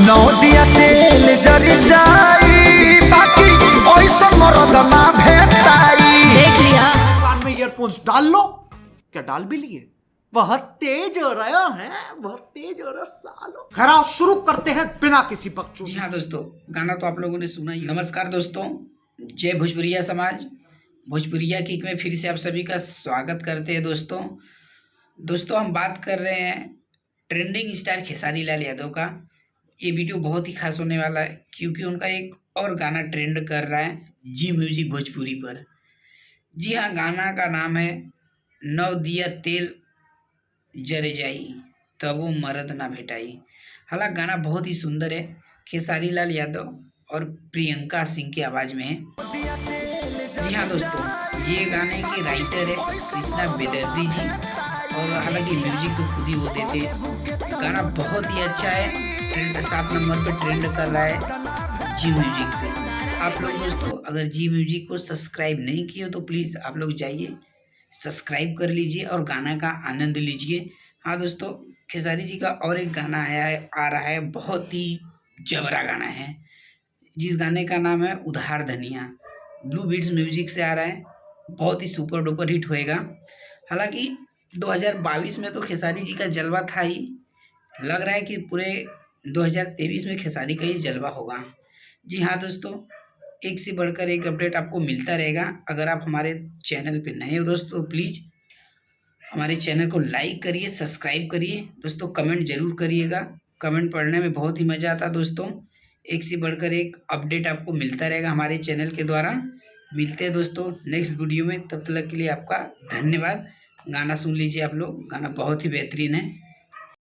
नौ दिया तेल जर जाई बाकी ओइसन मरद ना भेटाई। देख लिया। कान में ईयरफोन्स डाल लो। क्या डाल भी लिए? वह तेज हो रहा है, वह तेज हो रहा सालो। खरा शुरू करते हैं बिना किसी बकचोदी। जी हाँ दोस्तों, गाना तो आप लोगों ने सुना ही। नमस्कार दोस्तों, जय भोजपुरिया समाज। भोजपुरिया किक में फिर से आप सभी का स्वागत करते हैं दोस्तों हम बात कर रहे हैं ट्रेंडिंग स्टार खेसारी लाल यादव का। ये वीडियो बहुत ही खास होने वाला है क्योंकि उनका एक और गाना ट्रेंड कर रहा है जी म्यूजिक भोजपुरी पर। जी हाँ, गाना का नाम है नौ दिया तेल जरे जाई तब वो मरद ना भेटाई। हालांकि गाना बहुत ही सुंदर है, खेसारी लाल यादव और प्रियंका सिंह की आवाज़ में है। जी हाँ दोस्तों, ये गाने के राइटर है कृष्णा बेदर्जी जी, और हालांकि म्यूजिक तो खुद ही वो देते हैं। गाना बहुत ही अच्छा है, ट्रेंड 7 नंबर पे ट्रेंड कर रहा है जी म्यूजिक पे। आप लोग दोस्तों अगर जी म्यूजिक को सब्सक्राइब नहीं किए तो प्लीज़ आप लोग जाइए सब्सक्राइब कर लीजिए और गाना का आनंद लीजिए। हाँ दोस्तों, खेसारी जी का और एक गाना आ रहा है, बहुत ही जबरा गाना है जिस गाने का नाम है उधार धनिया। ब्लू बीट्स म्यूजिक से आ रहा है, बहुत ही सुपर डुपर हिट होएगा। हालांकि 2022 में तो खेसारी जी का जलवा था ही, लग रहा है कि पूरे 2023 में खेसारी का ही जलवा होगा। जी हाँ दोस्तों, एक से बढ़कर एक अपडेट आपको मिलता रहेगा। अगर आप हमारे चैनल पे नए हो दोस्तों, प्लीज़ हमारे चैनल को लाइक करिए, सब्सक्राइब करिए दोस्तों, कमेंट जरूर करिएगा। कमेंट पढ़ने में बहुत ही मज़ा आता दोस्तों। एक से बढ़कर एक अपडेट आपको मिलता रहेगा हमारे चैनल के द्वारा। मिलते हैं दोस्तों नेक्स्ट वीडियो में, तब तक के लिए आपका धन्यवाद। गाना सुन लीजिए आप लोग, गाना बहुत ही बेहतरीन है।